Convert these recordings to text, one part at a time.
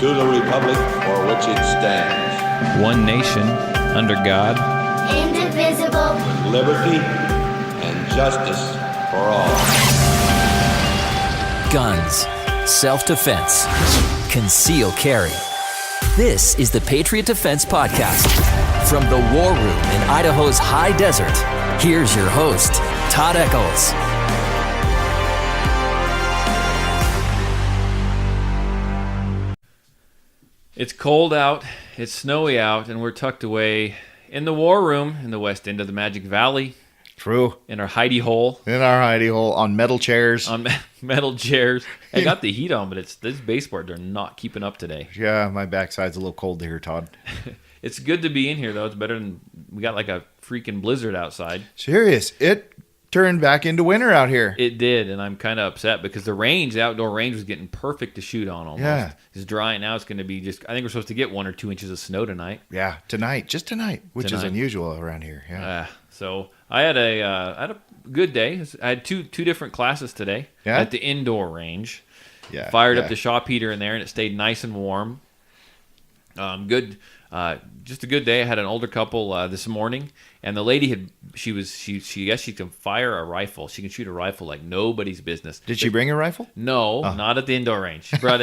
to the republic for which it stands, one nation, under God, indivisible, with liberty and justice for all. Guns, self-defense, concealed carry. This is the Patriot Defense Podcast. From the war room in Idaho's high desert, here's your host, Todd Eccles. It's cold out, it's snowy out, and we're tucked away in the war room in the west end of the Magic Valley. True. In our hidey hole. In our hidey hole, on metal chairs. On metal chairs. I got the heat on, but these baseboards are not keeping up today. Yeah, my backside's a little cold here, Todd. It's good to be in here, though. It's better than... We got like a freaking blizzard outside. Serious. It turned back into winter out here. It did, and I'm kind of upset because the outdoor range was getting perfect to shoot on almost. Yeah. It's dry, and now it's going to be just... I think we're supposed to get 1 or 2 inches of snow tonight. Yeah, tonight. Just tonight, which is unusual around here. Yeah. So I had a good day. I had two different classes today at the indoor range. Yeah. Fired up the shop heater in there, and it stayed nice and warm. Good. Just a good day. I had an older couple this morning, and the lady she guess she can fire a rifle. She can shoot a rifle like nobody's business. Did she bring a rifle? No, not at the indoor range. She brought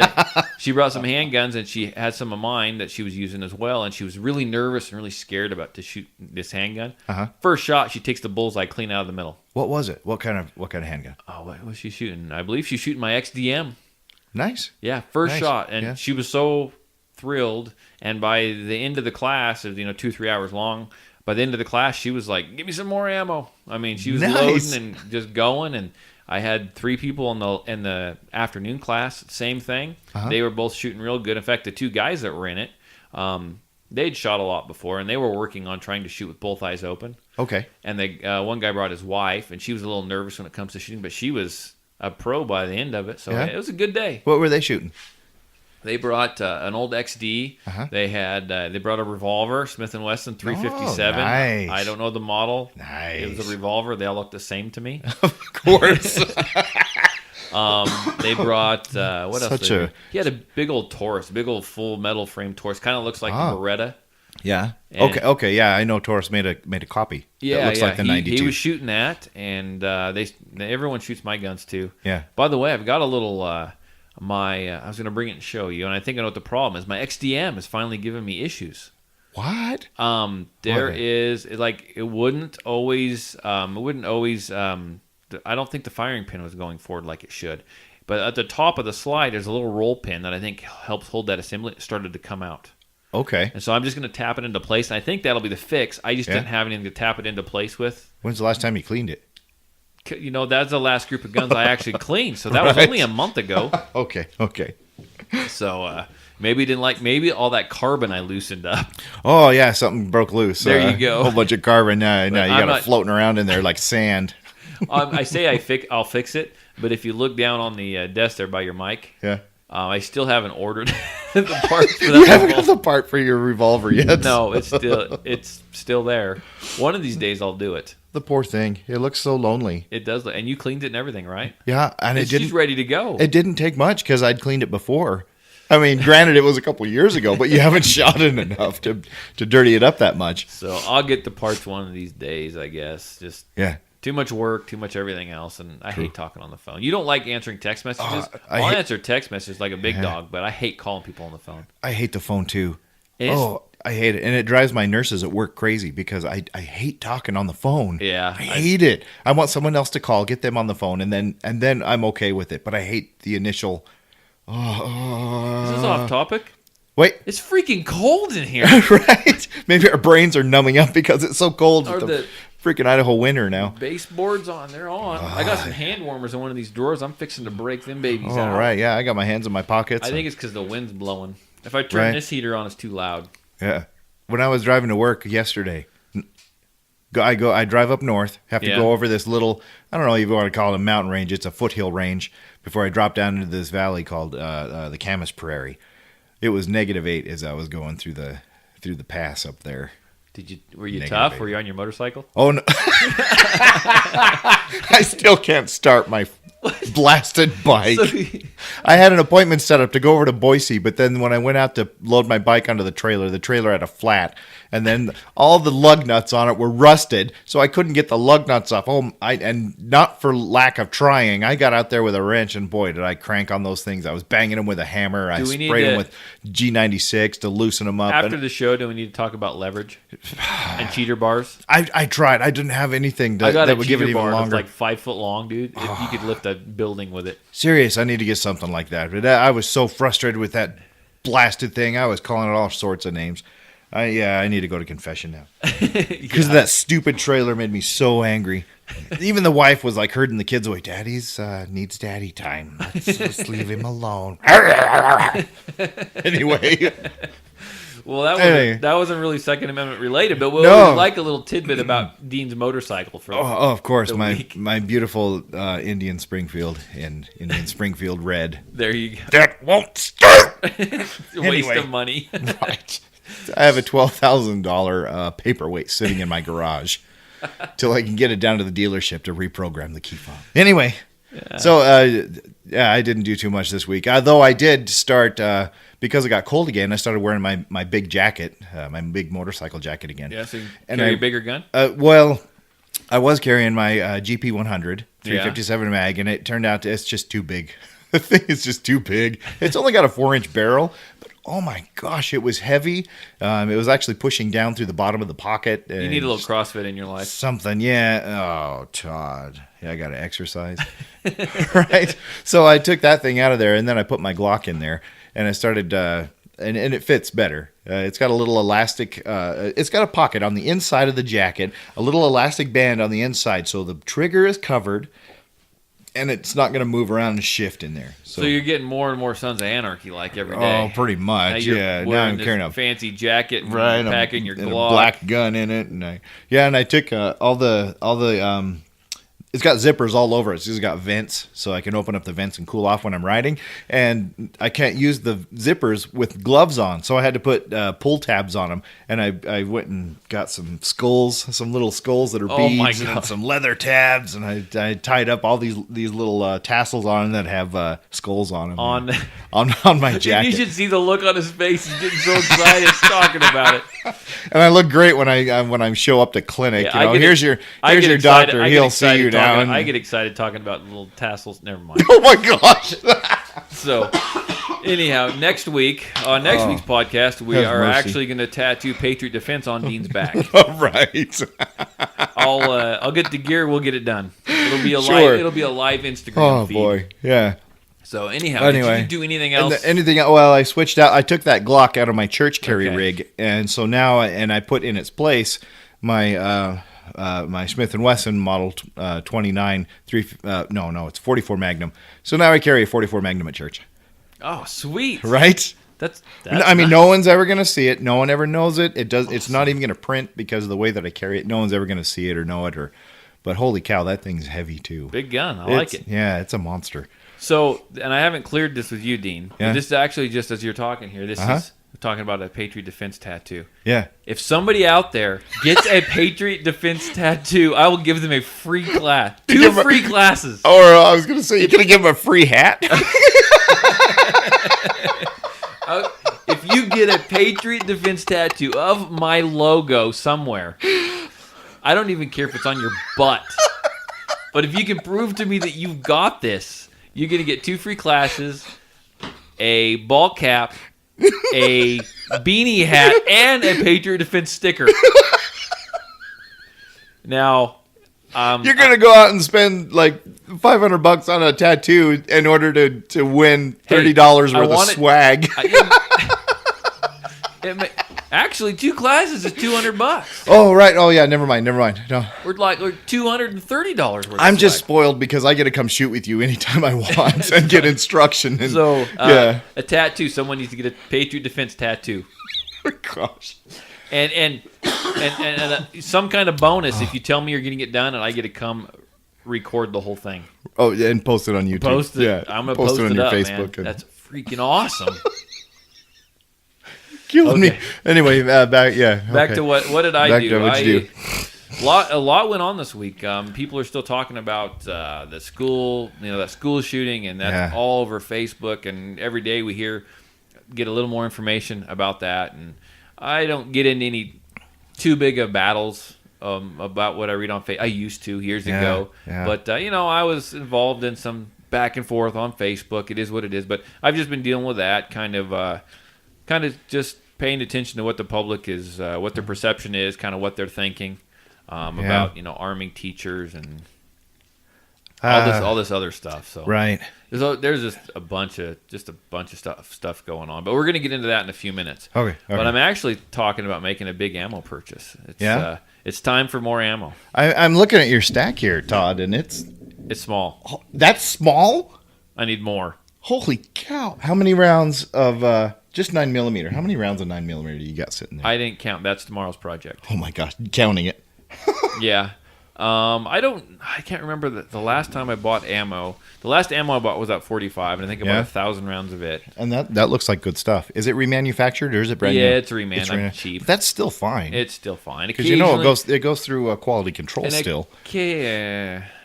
she brought some handguns, and she had some of mine that she was using as well. And she was really nervous and really scared about to shoot this handgun. First shot, she takes the bullseye clean out of the middle. What was it? What kind of handgun? Oh, what was she shooting? I believe she's shooting my XDM. Nice. Yeah, first shot, and she was so thrilled. And by the end of the class, 2-3 hours long, by the end of the class, she was like, "Give me some more ammo." I mean, she was loading and just going. And I had 3 people in the afternoon class, same thing. They were both shooting real good. In fact, the 2 guys that were in it, they'd shot a lot before, and they were working on trying to shoot with both eyes open. Okay. And one guy brought his wife, and she was a little nervous when it comes to shooting, but she was a pro by the end of it. So it was a good day. What were they shooting? They brought an old XD. They brought a revolver, Smith & Wesson 357. Oh, nice. I don't know the model. Nice. It was a revolver. They all looked the same to me. Of course. They brought what else? He had a big old Taurus, big old full metal frame Taurus. Kind of looks like a Beretta. Yeah. And Okay. Yeah, I know Taurus made a copy. Yeah, that looks like the 92. He was shooting that, and everyone shoots my guns too. Yeah. By the way, I've got a little. I was going to bring it and show you, and I think I know what the problem is. My XDM is finally giving me issues. What? There is it wouldn't always. I don't think the firing pin was going forward like it should. But at the top of the slide, there's a little roll pin that I think helps hold that assembly. It started to come out. Okay. And so I'm just going to tap it into place, and I think that'll be the fix. I just didn't have anything to tap it into place with. When's the last time you cleaned it? That's the last group of guns I actually cleaned. So that was only a month ago. Okay. So maybe all that carbon I loosened up. Oh, yeah, something broke loose. There you go. A whole bunch of carbon. Now you got it floating around in there like sand. I say I'll fix it, but if you look down on the desk there by your mic, I still haven't ordered the part for that. You haven't got the part for your revolver yet. No, it's still there. One of these days I'll do it. The poor thing. It looks so lonely. It does, and you cleaned it and everything, right? Yeah, and she's ready to go. It didn't take much because I'd cleaned it before. I mean, granted, it was a couple years ago, but you haven't shot it enough to dirty it up that much. So I'll get the parts one of these days, I guess. Just too much work, too much everything else, and I hate talking on the phone. You don't like answering text messages? I'll answer text messages like a big dog, but I hate calling people on the phone. I hate the phone too. I hate it. And it drives my nurses at work crazy because I hate talking on the phone. Yeah. I hate it. I want someone else to call, get them on the phone, and then I'm okay with it. But I hate the initial... Is this off topic? Wait. It's freaking cold in here. Right? Maybe our brains are numbing up because it's so cold with the freaking Idaho winter now. Baseboards on. They're on. I got some hand warmers in one of these drawers. I'm fixing to break them babies out. All right. Yeah, I got my hands in my pockets. I think it's because the wind's blowing. If I turn this heater on, it's too loud. Yeah. When I was driving to work yesterday, I drive up north, have to go over this little, I don't know if you want to call it a mountain range. It's a foothill range before I drop down into this valley called the Camas Prairie. It was -8 as I was going through the pass up there. Were you tough? Were you on your motorcycle? Oh no. I still can't start my blasted bike. I had an appointment set up to go over to Boise, but then when I went out to load my bike onto the trailer had a flat, and then all the lug nuts on it were rusted, so I couldn't get the lug nuts off. And not for lack of trying, I got out there with a wrench, and boy, did I crank on those things. I was banging them with a hammer. I sprayed them with G96 to loosen them up. After the show, do we need to talk about leverage and cheater bars? I tried. I didn't have anything that would give it even longer. Like 5 foot long, dude. If you could lift a building with it. Serious, I need to get something like that. But I was so frustrated with that blasted thing. I was calling it all sorts of names. I need to go to confession now. Because of that stupid trailer made me so angry. Even the wife was like herding the kids away. Daddy's needs daddy time. Let's leave him alone. Anyway. Well, that wasn't really Second Amendment related, but we'd like a little tidbit about Dean's motorcycle. Of course. Week. My beautiful Indian Springfield in Indian Springfield red. There you go. That won't start! Waste of money. Right. I have a $12,000 paperweight sitting in my garage till I can get it down to the dealership to reprogram the key fob. Anyway, so I didn't do too much this week. Though I did start, because it got cold again, I started wearing my big jacket, my big motorcycle jacket again. Yeah, so you carry a bigger gun? Well, I was carrying my GP 100 357 mag, and it turned out it's just too big. The thing is just too big. It's only got a 4-inch barrel, but oh my gosh, it was heavy. It was actually pushing down through the bottom of the pocket. You need a little CrossFit in your life. Something, yeah. Oh, Todd. Yeah, I got to exercise. Right? So I took that thing out of there, and then I put my Glock in there, and I started, and it fits better. It's got a little elastic, it's got a pocket on the inside of the jacket, a little elastic band on the inside, so the trigger is covered, and it's not going to move around and shift in there. So you're getting more and more Sons of Anarchy like every day. Oh, pretty much. Now I'm carrying a fancy jacket, and right, packing your and Glock, a black gun in it, and I took all the it's got zippers all over it. It's just got vents, so I can open up the vents and cool off when I'm riding. And I can't use the zippers with gloves on, so I had to put pull tabs on them. And I went and got some little skulls that are beads, and some leather tabs. And I tied up all these little tassels on that have skulls on them on my jacket. You should see the look on his face. He's getting so excited talking about it. And I look great when I show up to clinic. Yeah, here's your doctor. He'll see you now. I get excited talking about little tassels. Never mind. Oh my gosh! So, anyhow, next week's podcast, we are actually going to tattoo Patriot Defense on Dean's back. All right. I'll get the gear. We'll get it done. It'll be a live Instagram feed. Oh boy, yeah. So anyhow, did you do anything else? Well, I switched out. I took that Glock out of my church carry rig, and so now, I put in its place my my Smith & Wesson Model 29 it's 44 Magnum. So now I carry a 44 Magnum at church. Oh, sweet! Right? That's I mean, no one's ever going to see it. No one ever knows it. It's not even going to print because of the way that I carry it. No one's ever going to see it or know it. But holy cow, that thing's heavy too. Big gun. I like it. Yeah, it's a monster. So, and I haven't cleared this with you, Dean. Yeah. This is actually just as you're talking here. This is talking about a Patriot Defense tattoo. Yeah. If somebody out there gets a Patriot Defense tattoo, I will give them a free class. 2 free classes. Or I was going to say, you're going to give them a free hat? If you get a Patriot Defense tattoo of my logo somewhere, I don't even care if it's on your butt. But if you can prove to me that you've got this, you're going to get 2 free classes, a ball cap, a beanie hat, and a Patriot Defense sticker. Now, you're going to go out and spend like $500 on a tattoo in order to win $30 worth of swag. Actually, 2 classes is $200. Oh, right. Oh, yeah. Never mind. No. We're $230 worth. I'm just spoiled because I get to come shoot with you anytime I want and get instruction. And, so, a tattoo. Someone needs to get a Patriot Defense tattoo. Oh, gosh. And some kind of bonus if you tell me you're getting it done and I get to come record the whole thing. Oh, yeah, and post it on YouTube. Post it. Yeah, I'm going to post it on your Facebook. Man. That's freaking awesome. Killing me. Anyway, back to what did I do? What'd you do? A lot went on this week. People are still talking about the school, that school shooting, and that's all over Facebook. And every day we get a little more information about that. And I don't get into any too big of battles about what I read on Facebook. I used to years ago, but I was involved in some back and forth on Facebook. It is what it is. But I've just been dealing with that, kind of just paying attention to what the public is, what their perception is, kind of what they're thinking about, arming teachers and all this other stuff. So right, there's just a bunch of stuff going on. But we're gonna get into that in a few minutes. Okay. But I'm actually talking about making a big ammo purchase. It's time for more ammo. I'm looking at your stack here, Todd, and it's small. That's small. I need more. Holy cow! How many rounds of just 9mm? How many rounds of 9mm do you got sitting there? I didn't count. That's tomorrow's project. Oh my gosh, counting it. Yeah. I can't remember the last time I bought ammo. The last ammo I bought was at 45, and I think I bought 1,000 rounds of it. And that looks like good stuff. Is it remanufactured or is it brand new? Yeah, it's I'm cheap. That's still fine. It's still fine Because it goes through quality control still.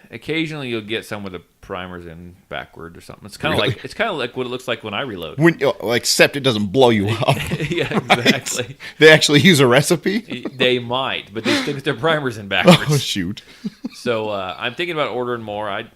Occasionally you'll get some with the primers in backward or something. It's kind of like what it looks like when I reload. Except it doesn't blow you up. Yeah, exactly. They actually use a recipe? They might, but they stick with their primers in backwards. Oh, shoot. So I'm thinking about ordering more. I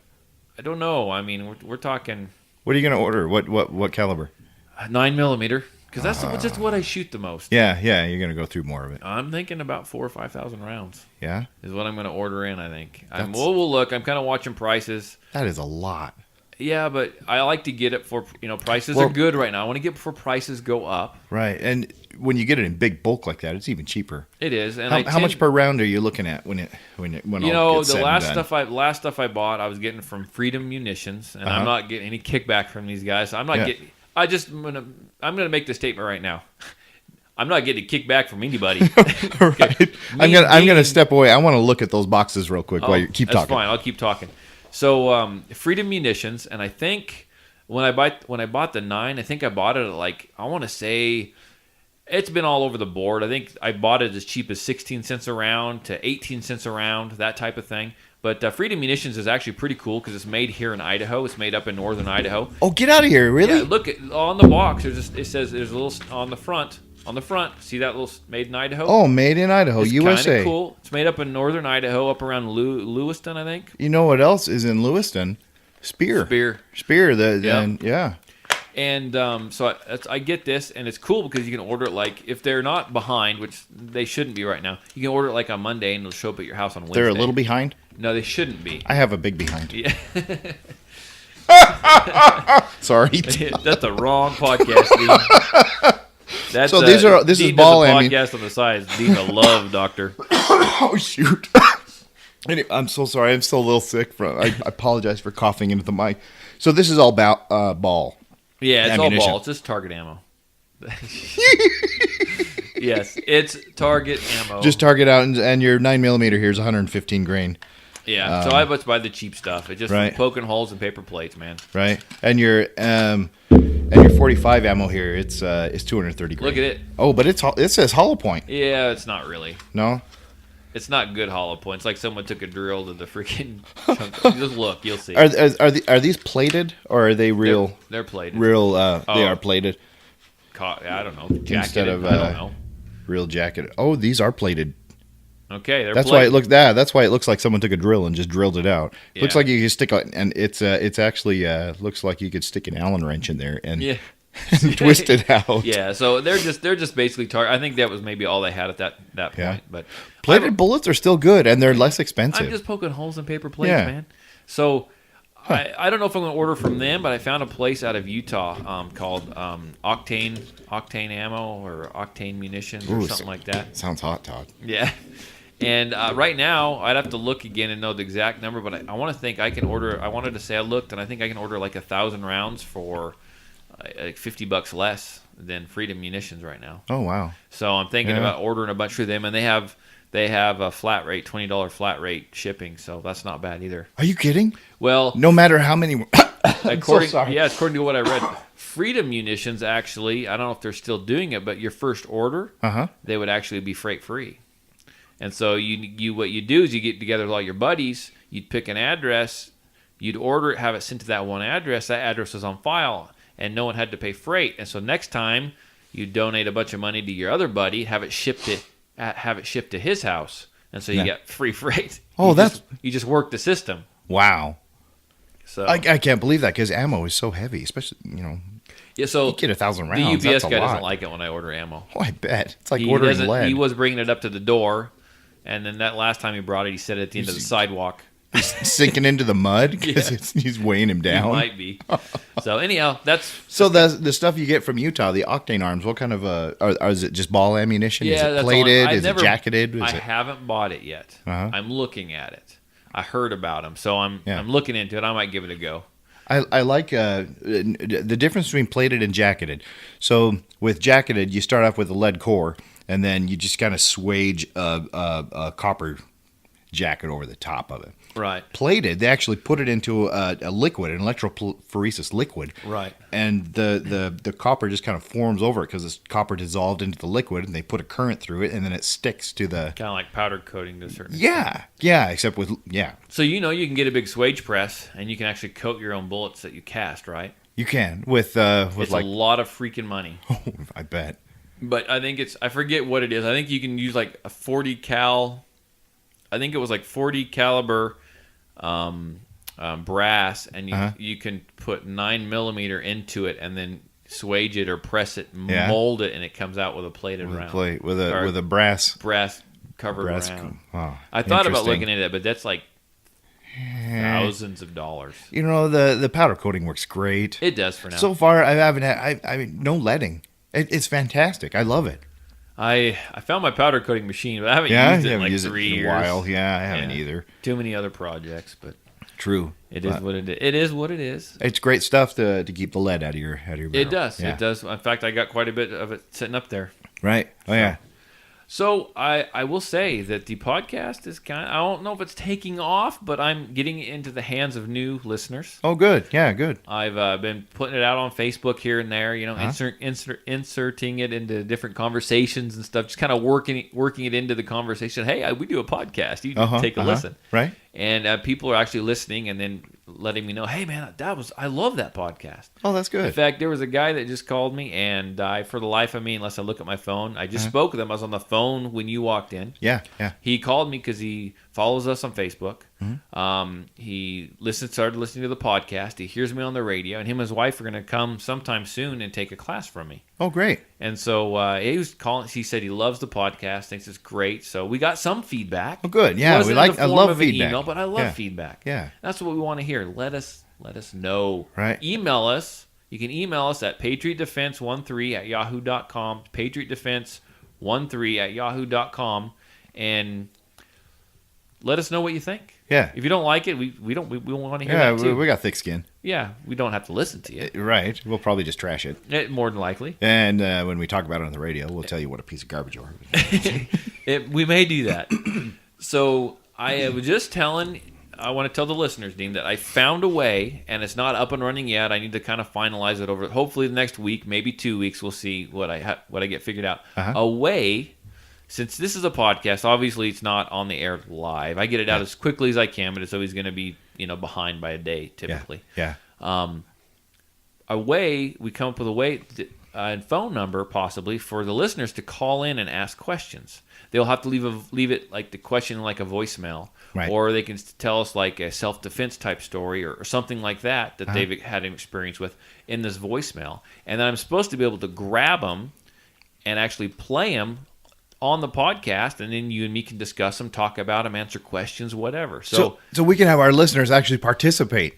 don't know. I mean, we're talking. What are you going to order? What caliber? 9mm. Because that's just what I shoot the most. Yeah, you're going to go through more of it. I'm thinking about 4,000 or 5,000 rounds. Yeah? Is what I'm going to order in, I think. We'll look. I'm kind of watching prices. That is a lot. Yeah, but I like to get it for, prices are good right now. I want to get before prices go up. Right, and when you get it in big bulk like that, it's even cheaper. It is. And how much per round are you looking at when all gets said and done? last stuff I bought, I was getting from Freedom Munitions, and I'm not getting any kickback from these guys. So I'm not getting. I'm gonna make the statement right now. I'm not getting a kickback from anybody. Right. I'm gonna step away. I want to look at those boxes real quick while you keep talking. That's fine. I'll keep talking. So Freedom Munitions, and I think when I bought the 9, I think I bought it at I want to say it's been all over the board. I think I bought it as cheap as 16 cents a round to 18 cents a round, that type of thing. But Freedom Munitions is actually pretty cool because it's made here in Idaho. It's made up in northern Idaho. Oh, get out of here! Really? Yeah, look on the box. It says there's a little on the front. See that little made in Idaho? Oh, made in Idaho, it's USA. Kind of cool. It's made up in northern Idaho, up around Lewiston, I think. You know what else is in Lewiston? Spear. Yeah. And so I get this, and it's cool because you can order it if they're not behind, which they shouldn't be right now. You can order it on Monday, and it'll show up at your house on Wednesday. They're a little behind? No, they shouldn't be. I have a big behind. Yeah. Sorry. That's the wrong podcast, Dean. This is ball aiming. Podcast on the side. Dean, the love doctor. Oh, shoot. Anyway, I'm so sorry. I'm still a little sick. I apologize for coughing into the mic. So this is all about ball. Yeah, it's ammunition. all ball. It's just target ammo. Yes, it's target ammo. Just target out, and your 9mm here is 115 grain. Yeah, so I must buy the cheap stuff. It's just poking holes in paper plates, man. Right, and your 45 ammo here, it's 230 grain. Look at it. Oh, but it says hollow point. Yeah, it's not really. No. It's not good hollow point. It's like someone took a drill to the freaking chunk. Just look, you'll see. Are these plated or are they real? They're plated. Real. They are plated. I don't know. Jacketed. Instead of I don't know. Real jacket. Oh, these are plated. Okay, that's why it looks That's why it looks like someone took a drill and just drilled it out. Yeah. Looks like you can stick and it's actually looks like you could stick an Allen wrench in there and twist it out. Yeah, so they're just basically target. I think that was maybe all they had at that point. Yeah. But plated bullets are still good and they're less expensive. I'm just poking holes in paper plates, man. So I don't know if I'm going to order from them, but I found a place out of Utah called Octane Ammo or Octane Munitions or something like that. Sounds hot, Todd. Yeah. And right now, I'd have to look again and know the exact number, but I want to think I can order. I wanted to say I looked, and I think I can order 1,000 rounds for $50 less than Freedom Munitions right now. Oh wow! So I'm thinking about ordering a bunch for them, and they have a flat rate, $20 flat rate shipping, so that's not bad either. Are you kidding? Well, no matter how many. according to what I read, Freedom Munitions actually, I don't know if they're still doing it, but your first order, they would actually be freight free. And so you what you do is you get together with all your buddies. You'd pick an address. You'd order it, have it sent to that one address. That address was on file, and no one had to pay freight. And so next time you donate a bunch of money to your other buddy, have it shipped to his house, and so you get free freight. Oh, you just work the system. Wow. So I can't believe that because ammo is so heavy, especially yeah. So you get 1,000 rounds. The UPS that's a guy lot. doesn't like it when I order ammo. Oh, I bet it's like ordering lead. He was bringing it up to the door, and then that last time he brought it, he set it at the end of the sidewalk. Sinking into the mud because he's weighing him down. He might be. So anyhow, so the stuff you get from Utah, the octane arms. What kind of is it just ball ammunition? Yeah, is it that's plated? Is it jacketed? I haven't bought it yet. Uh-huh. I'm looking at it. I heard about them, so I'm looking into it. I might give it a go. I like the difference between plated and jacketed. So with jacketed, you start off with a lead core, and then you just kind of swage a copper jacket over the top of it. Right. Plated, they actually put it into a liquid, an electrophoresis liquid. Right. And the copper just kind of forms over it because it's copper dissolved into the liquid, and they put a current through it, and then it sticks to the... Kind of like powder coating to a certain extent. Yeah, except with... Yeah. So you can get a big swage press, and you can actually coat your own bullets that you cast, right? You can, with it's a lot of freaking money. Oh, I bet. But I think I forget what it is. I think you can use like a 40 cal... I think it was like 40 caliber brass, and you can put 9mm into it, and then swage it or press it, mold it, and it comes out with a plated round. With a brass covered round. Oh, I thought about looking at it, but that's like thousands of dollars. The powder coating works great. It does for now. So far, I haven't had I mean, no leading. It's fantastic. I love it. I found my powder coating machine, but I haven't used it in like 3 years. In a while. Yeah, I haven't either. Too many other projects, but true. It is what it is. It is what it is. It's great stuff to keep the lead out of your barrel. It does. Yeah. It does. In fact, I got quite a bit of it sitting up there. Right. Oh yeah. So I will say that the podcast is I don't know if it's taking off, but I'm getting into the hands of new listeners. Oh, good. Yeah, good. I've been putting it out on Facebook here and there, inserting it into different conversations and stuff, just kind of working it into the conversation. Hey, we do a podcast. You take a listen. Right. And people are actually listening and then letting me know, hey, man, I love that podcast. Oh, that's good. In fact, there was a guy that just called me, and for the life of me, unless I look at my phone, I just spoke with him. I was on the phone when you walked in. Yeah. He called me because he follows us on Facebook. Mm-hmm. He started listening to the podcast. He hears me on the radio, and him and his wife are going to come sometime soon and take a class from me. Oh, great. And so he was calling. He said he loves the podcast, thinks it's great. So we got some feedback. Oh, good. Yeah, I love feedback. Email, but I love feedback. Yeah, that's what we want to hear. Let us know. Right. Email us. You can email us at patriotdefense13@yahoo.com. patriotdefense13@yahoo.com, and let us know what you think. Yeah. If you don't like it, we want to hear that too. We got thick skin. Yeah, we don't have to listen to you. Right. We'll probably just trash it. More than likely. And when we talk about it on the radio, we'll tell you what a piece of garbage you are. We may do that. So I was just telling... I want to tell the listeners, Dean, that I found a way, and it's not up and running yet. I need to kind of finalize it over. Hopefully, the next week, maybe 2 weeks, we'll see what I get figured out. A way, since this is a podcast, obviously it's not on the air live. I get it out as quickly as I can, but it's always going to be behind by a day typically. Yeah. A way we come up with a way. And phone number possibly for the listeners to call in and ask questions. They'll have to leave it like the question like a voicemail, right. Or they can tell us like a self-defense type story or something like that they've had an experience with in this voicemail. And then I'm supposed to be able to grab them and actually play them on the podcast, and then you and me can discuss them, talk about them, answer questions, whatever. So we can have our listeners actually participate.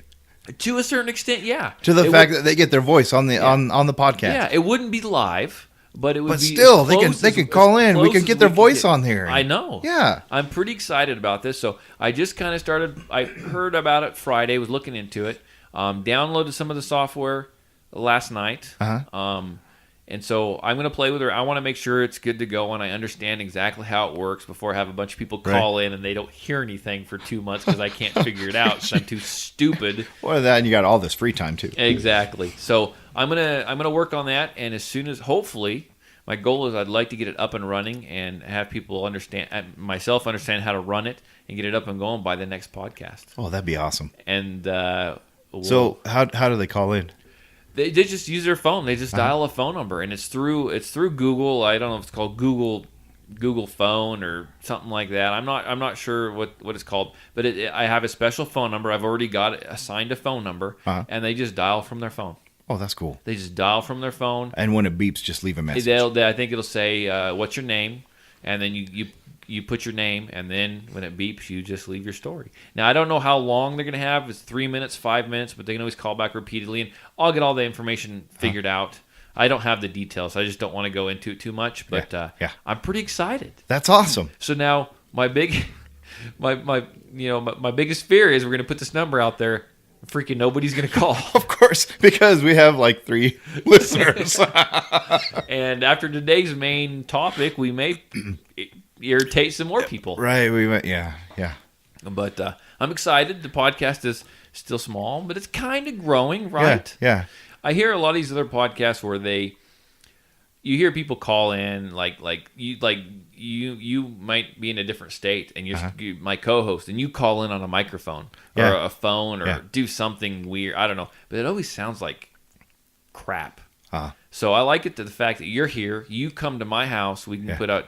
To a certain extent, yeah. To the fact that they get their voice on the on the podcast. Yeah, it wouldn't be live, but it would be still they can call in. We can get their voice on here. I know. Yeah. I'm pretty excited about this. So I just kind of started. I heard about it Friday, was looking into it, downloaded some of the software last night. And so I'm going to play with her. I want to make sure it's good to go and I understand exactly how it works before I have a bunch of people call in and they don't hear anything for 2 months because I can't figure it out because I'm too stupid. Well, that and you got all this free time too. Exactly. So I'm gonna work on that, and as soon as hopefully my goal is I'd like to get it up and running and have people myself understand how to run it and get it up and going by the next podcast. Oh, that'd be awesome. And so how do they call in? They just use their phone. They just dial a phone number, and it's through Google. I don't know if it's called Google Phone or something like that. I'm not sure what it's called, but I have a special phone number. I've already got assigned a phone number, and they just dial from their phone. Oh, that's cool. They just dial from their phone, and when it beeps, just leave a message. I think it'll say, "What's your name?" and then you put your name, and then when it beeps, you just leave your story. Now, I don't know how long they're going to have. It's 3 minutes, 5 minutes, but they can always call back repeatedly, and I'll get all the information figured out. I don't have the details. I just don't want to go into it too much, but I'm pretty excited. That's awesome. So now my biggest fear is we're going to put this number out there. Freaking nobody's going to call. Of course, because we have like 3 listeners. And after today's main topic, we may irritate some more people. Right, we went, yeah. But I'm excited. The podcast is still small, but it's kind of growing, right? Yeah. I hear a lot of these other podcasts where you hear people call in you might be in a different state and you're my co-host and you call in on a microphone or a phone or do something weird. I don't know, but it always sounds like crap. So I like it to the fact that you're here. You come to my house. We can put out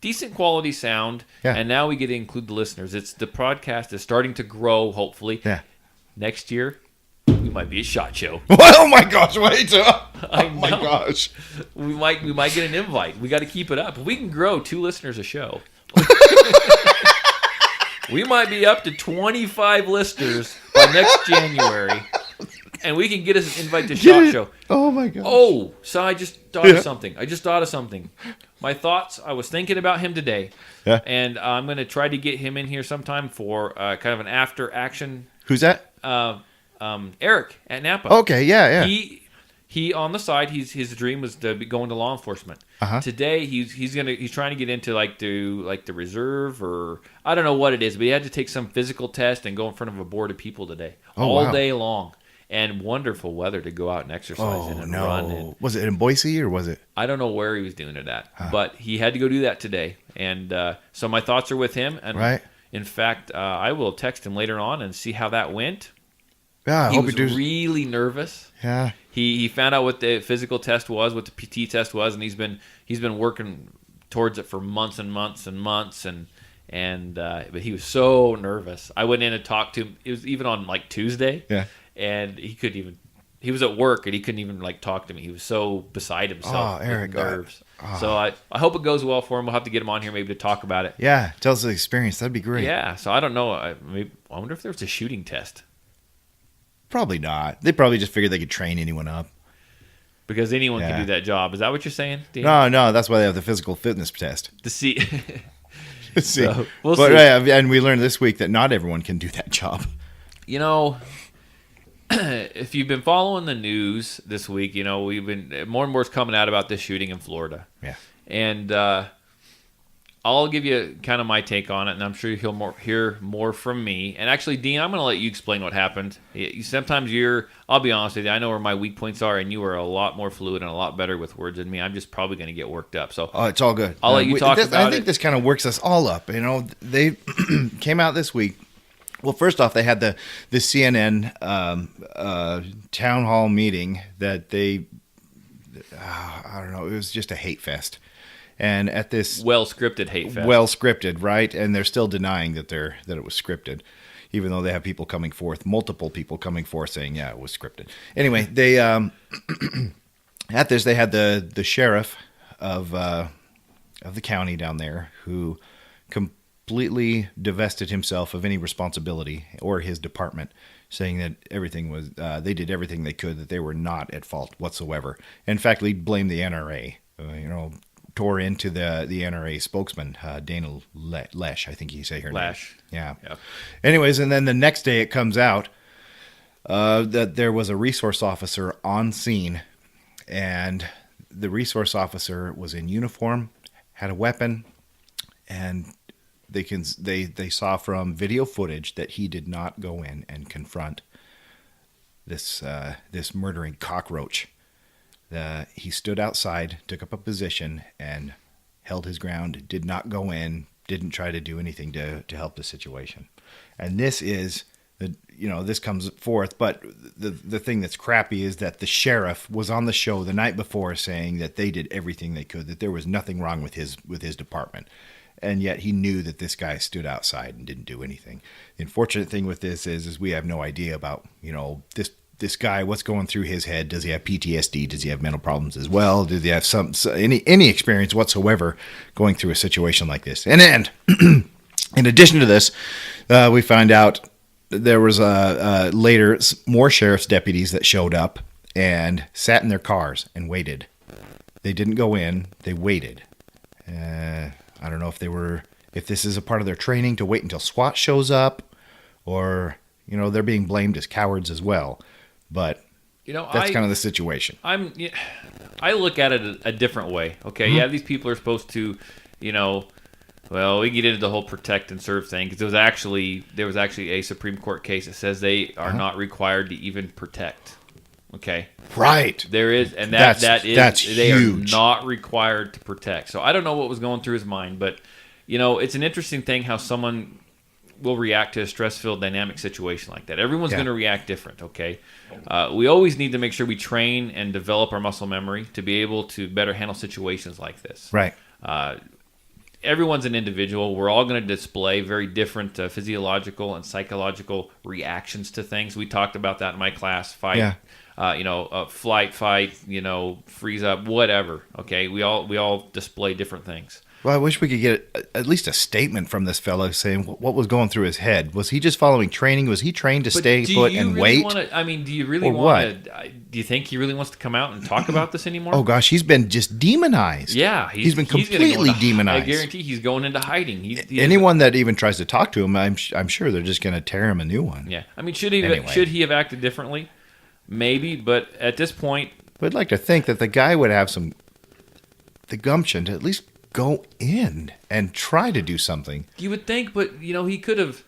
decent quality sound, and now we get to include the listeners. The podcast is starting to grow. Hopefully, next year. We might be a SHOT Show. Oh my gosh! Wait! Oh my gosh! We might get an invite. We got to keep it up. If we can grow 2 listeners a show, we might be up to 25 listeners by next January, and we can get us an invite to SHOT Show. Oh my gosh! Oh, so I just thought of something. My thoughts. I was thinking about him today, and I'm going to try to get him in here sometime for kind of an after action. Who's that? Eric at Napa. Okay, yeah. He on the side. His dream was to be going to law enforcement. Today he's trying to get into the reserve, or I don't know what it is, but he had to take some physical test and go in front of a board of people today, all day long, and wonderful weather to go out and exercise and run. And was it in Boise or was it? I don't know where he was doing it at, but he had to go do that today, and so my thoughts are with him. And in fact, I will text him later on and see how that went. Yeah, he was really nervous. Yeah, he found out what the physical test was, what the PT test was, and he's been working towards it for months and months and months, but he was so nervous. I went in and talked to him. It was even on like Tuesday. Yeah, and he was at work and he couldn't even talk to me. He was so beside himself. Oh, Eric, with nerves. So I hope it goes well for him. We'll have to get him on here maybe to talk about it. Yeah, tell us the experience. That'd be great. Yeah. So I don't know. I wonder if there was a shooting test. Probably not. They probably just figured they could train anyone up. Because anyone can do that job. Is that what you're saying, Dean? No. That's why they have the physical fitness test. To see. So, we'll see. And we learned this week that not everyone can do that job. You know, if you've been following the news this week, we've been more and more is coming out about this shooting in Florida. Yeah. And I'll give you kind of my take on it, and I'm sure you'll hear more from me. And actually, Dean, I'm going to let you explain what happened. Sometimes I'll be honest with you, I know where my weak points are, and you are a lot more fluid and a lot better with words than me. I'm just probably going to get worked up. So it's all good. I'll let you talk about it. I think this kind of works us all up. They came out this week. Well, first off, they had the CNN town hall meeting that I don't know, it was just a hate fest. And at this well-scripted hate fest. Well-scripted, right? And they're still denying that it was scripted, even though they have multiple people coming forth saying, yeah, it was scripted. Anyway, they at this they had the sheriff of the county down there who completely divested himself of any responsibility, or his department, saying that everything was they did everything they could, that they were not at fault whatsoever. In fact, he blamed the NRA. Tore into the NRA spokesman, Dana Lesh, I think you say her name. Yeah. Anyways, and then the next day it comes out that there was a resource officer on scene, and the resource officer was in uniform, had a weapon, and they saw from video footage that he did not go in and confront this murdering cockroach He stood outside, took up a position, and held his ground, did not go in, didn't try to do anything to help the situation. And this is, this comes forth, but the thing that's crappy is that the sheriff was on the show the night before saying that they did everything they could, that there was nothing wrong with his department. And yet he knew that this guy stood outside and didn't do anything. The unfortunate thing with this is we have no idea about, this guy, what's going through his head. Does he have PTSD? Does he have mental problems as well? Does he have any experience whatsoever going through a situation like this? And in addition to this, we find out there was later more sheriff's deputies that showed up and sat in their cars and waited. They didn't go in. They waited. I don't know if this is a part of their training to wait until SWAT shows up, or they're being blamed as cowards as well. But that's kind of the situation. I look at it a different way. Okay, yeah, these people are supposed to, well, we get into the whole protect and serve thing because there was actually a Supreme Court case that says they are not required to even protect. Okay, right. There is, and that's they huge. are not required to protect. So I don't know what was going through his mind, but it's an interesting thing how someone will react to a stress-filled dynamic situation like that. Everyone's going to react different, okay? We always need to make sure we train and develop our muscle memory to be able to better handle situations like this. Right. Everyone's an individual. We're all going to display very different physiological and psychological reactions to things. We talked about that in my class, fight, flight, fight, freeze up, whatever, okay? We all display different things. Well, I wish we could get at least a statement from this fellow saying what was going through his head. Was he just following training? Was he trained to stay put and wait? Do you really want to? Do you think he really wants to come out and talk about this anymore? Oh gosh, he's been just demonized. Yeah, he's been completely demonized. I guarantee he's going into hiding. Anyone that even tries to talk to him, I'm sure they're just going to tear him a new one. Yeah, should he have acted differently? Maybe, but at this point, I'd like to think that the guy would have the gumption to at least go in and try to do something. You would think, but he could have.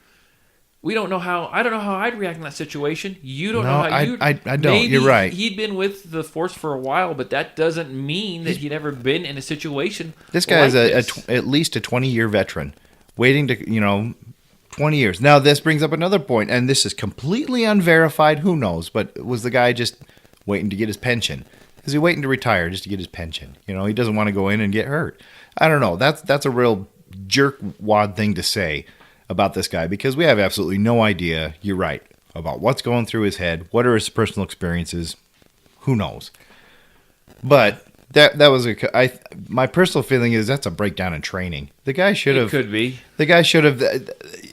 We don't know how. I don't know how I'd react in that situation. You don't know how you. I don't. Maybe you're right. He'd been with the force for a while, but that doesn't mean that he'd ever been in a situation. This guy is at least a 20-year veteran, waiting to 20 years. Now this brings up another point, and this is completely unverified. Who knows? But was the guy just waiting to get his pension? Is he waiting to retire just to get his pension? He doesn't want to go in and get hurt. I don't know. That's a real jerkwad thing to say about this guy because we have absolutely no idea. You're right about what's going through his head. What are his personal experiences? Who knows? But that was my personal feeling is that's a breakdown in training. The guy should have. Could be. The guy should have.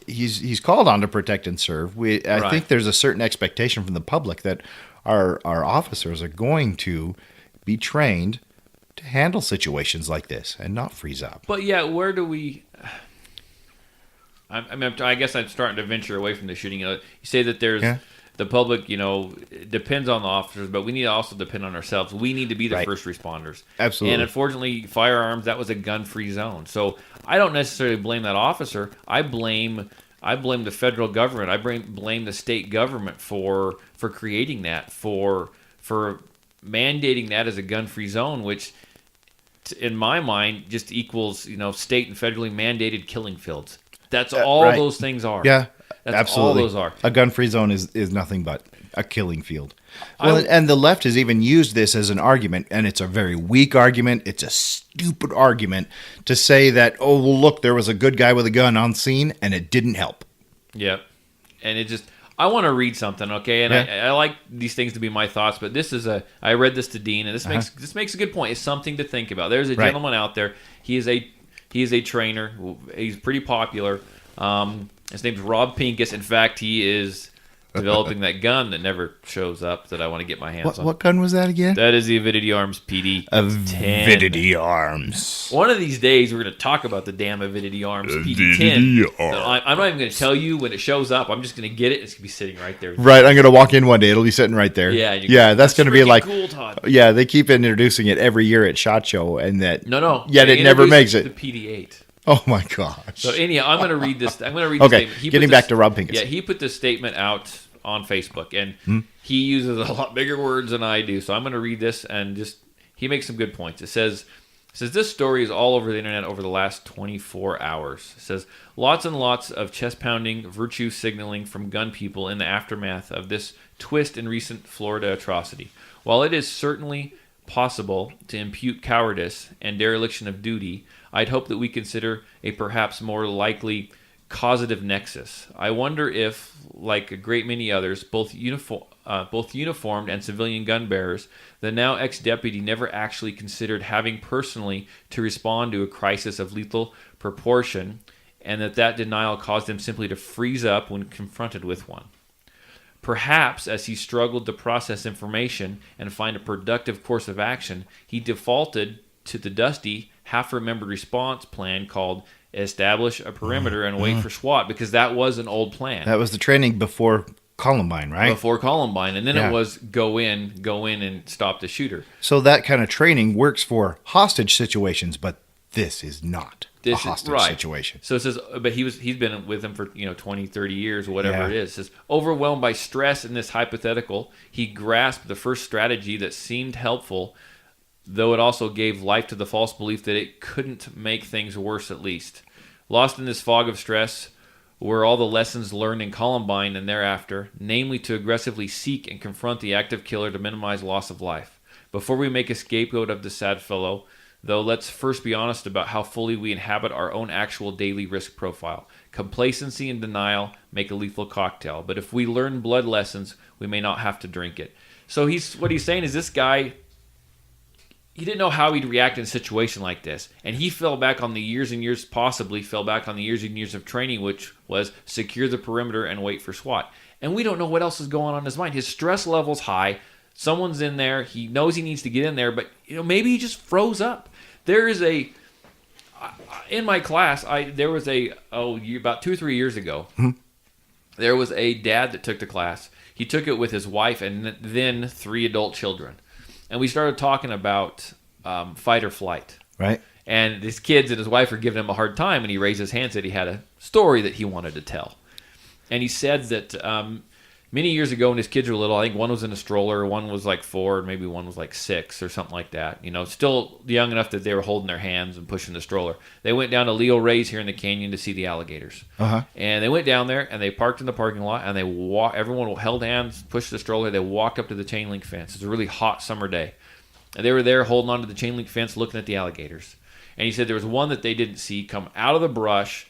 He's called on to protect and serve. I think there's a certain expectation from the public that our officers are going to be trained to handle situations like this and not freeze up. But yeah, where do we? I guess I'm starting to venture away from the shooting. You say that there's the public. Depends on the officers, but we need to also depend on ourselves. We need to be the first responders. Absolutely. And unfortunately, firearms, that was a gun-free zone. So I don't necessarily blame that officer. I blame the federal government. I blame the state government for creating that, for mandating that as a gun-free zone, which in my mind just equals state and federally mandated killing fields. That's all those things are. Yeah, that's absolutely. all those are. A gun-free zone is nothing but a killing field. Well, and the left has even used this as an argument, and it's a very weak argument. It's a stupid argument to say that, oh, well, look, there was a good guy with a gun on scene, and it didn't help. Yep. And it just... I want to read something, okay? And I like these things to be my thoughts, but this is I read this to Dean, and this makes a good point. It's something to think about. There's a gentleman out there. He is a trainer. He's pretty popular. His name's Rob Pincus. In fact, he is developing that gun that never shows up that I want to get my hands on. What gun was that again? That is the Avidity Arms PD-10. Avidity Arms. One of these days, we're going to talk about the damn Avidity Arms PD-10. I'm not even going to tell you when it shows up. I'm just going to get it. It's going to be sitting right there. Right. I'm going to walk in one day. It'll be sitting right there. Yeah. That's going to be like cool, Todd. Yeah. They keep introducing it every year at SHOT Show, and that Yet it never makes it. The PD-8. Oh my gosh. So anyhow, I'm going to read this. Okay, statement. getting back to Rob Pincus. Yeah, he put this statement out on Facebook, and he uses a lot bigger words than I do. So I'm going to read this, and he makes some good points. It says this story is all over the internet over the last 24 hours. It says lots and lots of chest-pounding virtue signaling from gun people in the aftermath of this twist in recent Florida atrocity. While it is certainly possible to impute cowardice and dereliction of duty, I'd hope that we consider a perhaps more likely causative nexus. I wonder if, like a great many others, both uniformed and civilian gun bearers, the now ex-deputy never actually considered having personally to respond to a crisis of lethal proportion, and that denial caused him simply to freeze up when confronted with one. Perhaps as he struggled to process information and find a productive course of action, he defaulted to the dusty, half-remembered response plan called establish a perimeter and wait for SWAT, because that was an old plan. That was the training before Columbine, right? Before Columbine. And then it was go in and stop the shooter. So that kind of training works for hostage situations, but this is not a hostage situation. So it says, but he's been with them for 20, 30 years, whatever it is. It says, overwhelmed by stress in this hypothetical, he grasped the first strategy that seemed helpful, though it also gave life to the false belief that it couldn't make things worse at least. Lost in this fog of stress were all the lessons learned in Columbine and thereafter, namely to aggressively seek and confront the active killer to minimize loss of life. Before we make a scapegoat of the sad fellow, though, let's first be honest about how fully we inhabit our own actual daily risk profile. Complacency and denial make a lethal cocktail, but if we learn blood lessons, we may not have to drink it. So what he's saying is this guy, he didn't know how he'd react in a situation like this. And he fell back on the years and years and years of training, which was secure the perimeter and wait for SWAT. And we don't know what else is going on in his mind. His stress level's high. Someone's in there. He knows he needs to get in there, but maybe he just froze up. There is in my class, there was about 2 or 3 years ago, there was a dad that took the class. He took it with his wife and then 3 adult children. And we started talking about fight or flight. Right. And his kids and his wife were giving him a hard time, and he raised his hand and said he had a story that he wanted to tell. And he said that many years ago when his kids were little, I think one was in a stroller, one was like 4, maybe one was like 6 or something like that. Still young enough that they were holding their hands and pushing the stroller. They went down to Leo Ray's here in the canyon to see the alligators. And they went down there and they parked in the parking lot and everyone held hands, pushed the stroller. They walked up to the chain link fence. It was a really hot summer day. And they were there holding onto the chain link fence looking at the alligators. And he said there was one that they didn't see come out of the brush,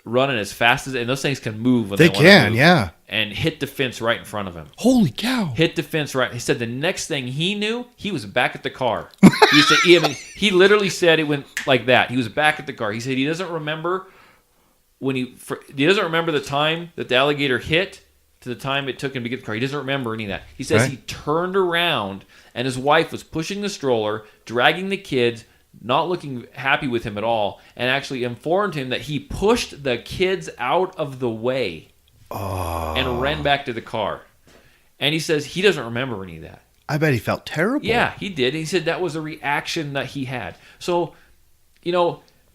running as fast as, and those things can move when they want to move, and hit the fence right in front of him. Holy cow! Hit the fence right. He said the next thing he knew, he was back at the car. He literally said it went like that. He was back at the car. He said he doesn't remember he doesn't remember the time that the alligator hit to the time it took him to get the car. He doesn't remember any of that. He says he turned around and his wife was pushing the stroller, dragging the kids, not looking happy with him at all, and actually informed him that he pushed the kids out of the way and ran back to the car. And he says he doesn't remember any of that. I bet he felt terrible. Yeah, he did. He said that was a reaction that he had. So,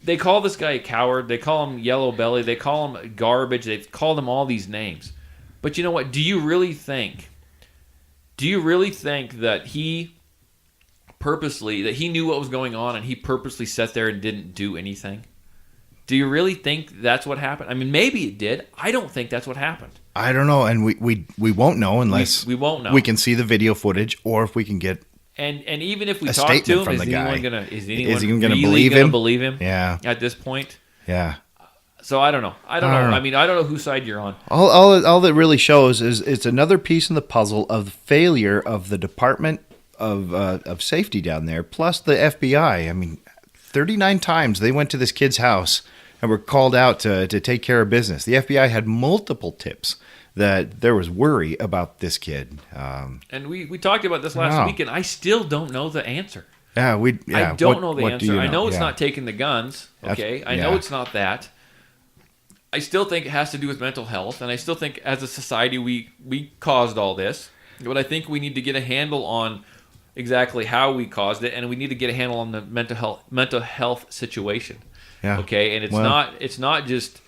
they call this guy a coward. They call him yellow belly. They call him garbage. They've called him all these names. But you know what? Do you really think that he knew what was going on and he purposely sat there and didn't do anything? Do you really think that's what happened? I mean, maybe it did. I don't think that's what happened. I don't know, and we won't know unless we won't know. We can see the video footage, or if we can get and even if we talk to him, is anyone gonna believe him? Yeah. At this point. Yeah. So I don't know. I don't know. I mean, I don't know whose side you're on. All that really shows is it's another piece in the puzzle of the failure of the Department of Safety down there, plus the FBI. I mean, 39 times they went to this kid's house and were called out to take care of business. The FBI had multiple tips that there was worry about this kid. And we talked about this last week, and I still don't know the answer. I don't know the answer. I know it's not taking the guns. Okay, I know it's not that. I still think it has to do with mental health, and I still think as a society we caused all this. But I think we need to get a handle on exactly how we caused it, and we need to get a handle on the mental health situation. Yeah. Okay, and it's not just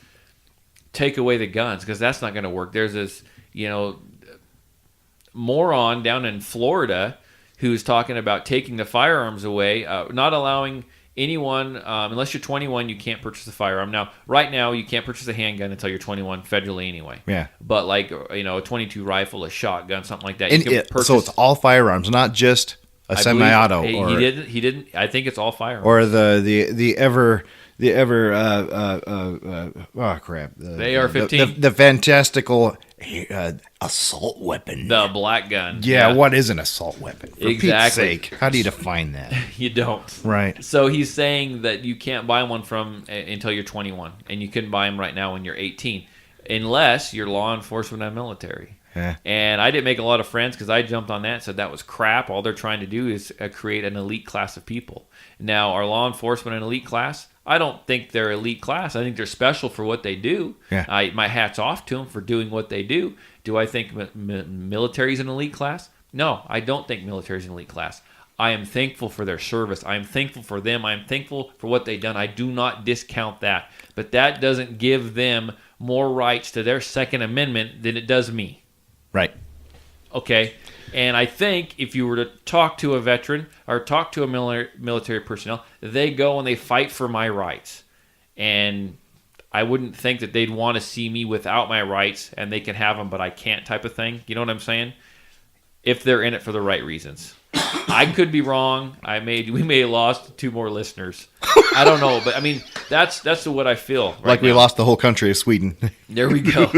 take away the guns, because that's not going to work. There's this moron down in Florida who's talking about taking the firearms away, not allowing anyone, unless you're 21, you can't purchase a firearm. Now, right now, you can't purchase a handgun until you're 21 federally anyway. Yeah. But like, a 22 rifle, a shotgun, something like that. You can purchase. So it's all firearms, not just a semi-auto. He didn't. I think it's all firearms. Or the AR-15. The fantastical assault weapon. The black gun. Yeah, what is an assault weapon? For Exactly. Pete's sake, how do you define that? You don't. Right. So he's saying that you can't buy one until you're 21, and you can buy them right now when you're 18, unless you're law enforcement and military. Yeah. And I didn't make a lot of friends because I jumped on that and said that was crap. All they're trying to do is create an elite class of people. Now, our law enforcement and elite class, I don't think they're elite class. I think they're special for what they do. Yeah. My hat's off to them for doing what they do. Do I think military is an elite class? No, I don't think military is an elite class. I am thankful for their service. I am thankful for them. I am thankful for what they've done. I do not discount that. But that doesn't give them more rights to their Second Amendment than it does me. Right. Okay. And I think if you were to talk to a veteran or talk to a military personnel, they go and they fight for my rights. And I wouldn't think that they'd want to see me without my rights and they can have them, but I can't type of thing. You know what I'm saying? If they're in it for the right reasons. I could be wrong. We may have lost 2 more listeners. I don't know, but I mean that's what I feel. Right we now. lost the whole country of Sweden. There we go.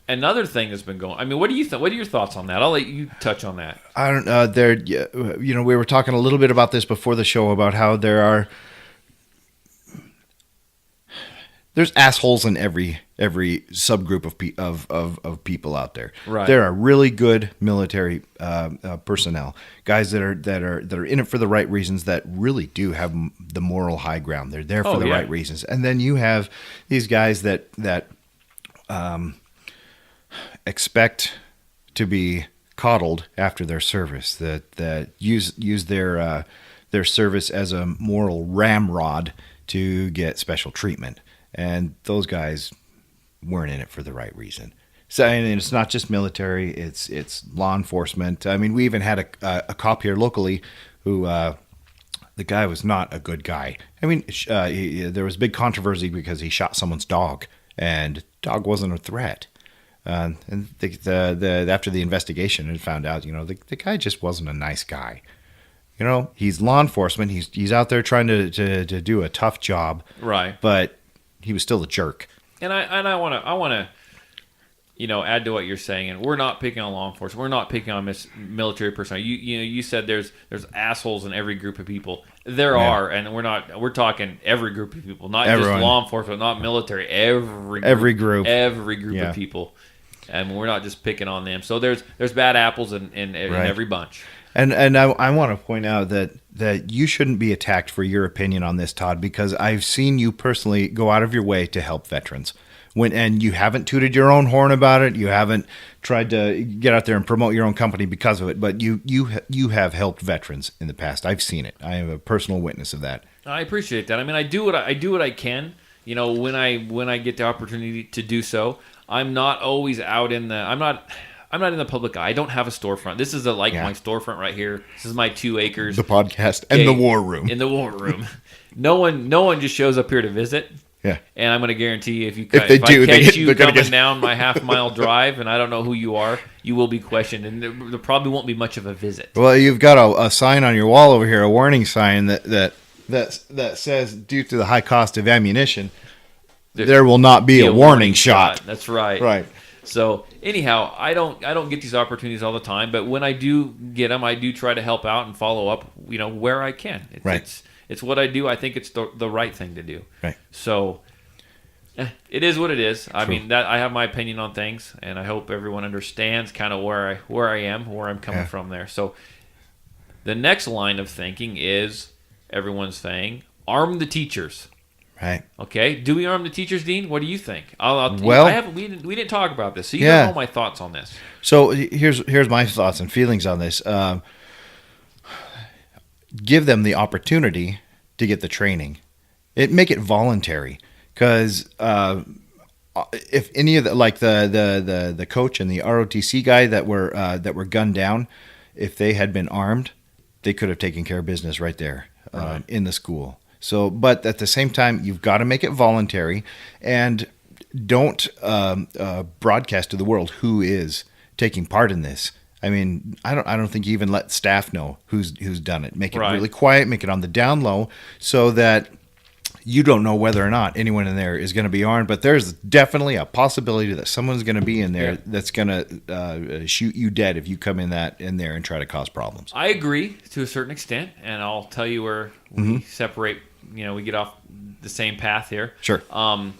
Another thing that's been going. I mean, what do you think? What are your thoughts on that? I'll let you touch on that. I don't know. We were talking a little bit about this before the show about how there's assholes in every subgroup of people out there. Right. There are really good military personnel, guys that are in it for the right reasons, that really do have the moral high ground. They're there for the right reasons. And then you have these guys that expect to be coddled after their service, that use their service as a moral ramrod to get special treatment. And those guys weren't in it for the right reason. So, and it's not just military; it's law enforcement. I mean, we even had a cop here locally who the guy was not a good guy. I mean, there was big controversy because he shot someone's dog, and dog wasn't a threat. And after the investigation, it found out, the guy just wasn't a nice guy. He's law enforcement. He's out there trying to do a tough job. Right. But he was still a jerk. And I want to add to what you're saying. And we're not picking on law enforcement. We're not picking on military personnel. You said there's assholes in every group of people. There are, and we're talking every group of people, not Everyone. just law enforcement, not military. Every group Yeah. of people. And we're not just picking on them. So there's bad apples in every bunch. And I want to point out that you shouldn't be attacked for your opinion on this, Todd, because I've seen you personally go out of your way to help veterans. And you haven't tooted your own horn about it. You haven't tried to get out there and promote your own company because of it. But you have helped veterans in the past. I've seen it. I am a personal witness of that. I appreciate that. I mean, I do what I can. When I get the opportunity to do so. I'm not always out in the. I'm not in the public eye. I don't have a storefront. This is my storefront right here. This is my 2 acres. The podcast and the war room. In the war room. No one just shows up here to visit. Yeah. And I'm going to guarantee you, if they do, I catch you they're gonna coming get... down my half-mile drive and I don't know who you are, you will be questioned, and there probably won't be much of a visit. Well, you've got a sign on your wall over here, a warning sign that says, due to the high cost of ammunition, there will not be a warning shot. That's right. Right. So anyhow, I don't get these opportunities all the time, but when I do get them, I do try to help out and follow up, where I can. It's what I do. I think it's the right thing to do. Right. So it is what it is. I mean, that I have my opinion on things, and I hope everyone understands kind of where I am, where I'm coming from there. So the next line of thinking is everyone's saying, arm the teachers. Right. Okay. Do we arm the teachers, Dean? What do you think? We didn't talk about this, so you don't know my thoughts on this. So here's my thoughts and feelings on this. Give them the opportunity to get the training. Make it voluntary, because if any of the like the coach and the ROTC guy that were gunned down, if they had been armed, they could have taken care of business right there in the school. So, but at the same time, you've got to make it voluntary, and don't broadcast to the world who is taking part in this. I mean, I don't think you even let staff know who's done it. Make it really quiet, make it on the down low, so that you don't know whether or not anyone in there is going to be armed. But there's definitely a possibility that someone's going to be in there that's going to shoot you dead if you come in there and try to cause problems. I agree to a certain extent, and I'll tell you where we separate. We get off the same path here. Sure. I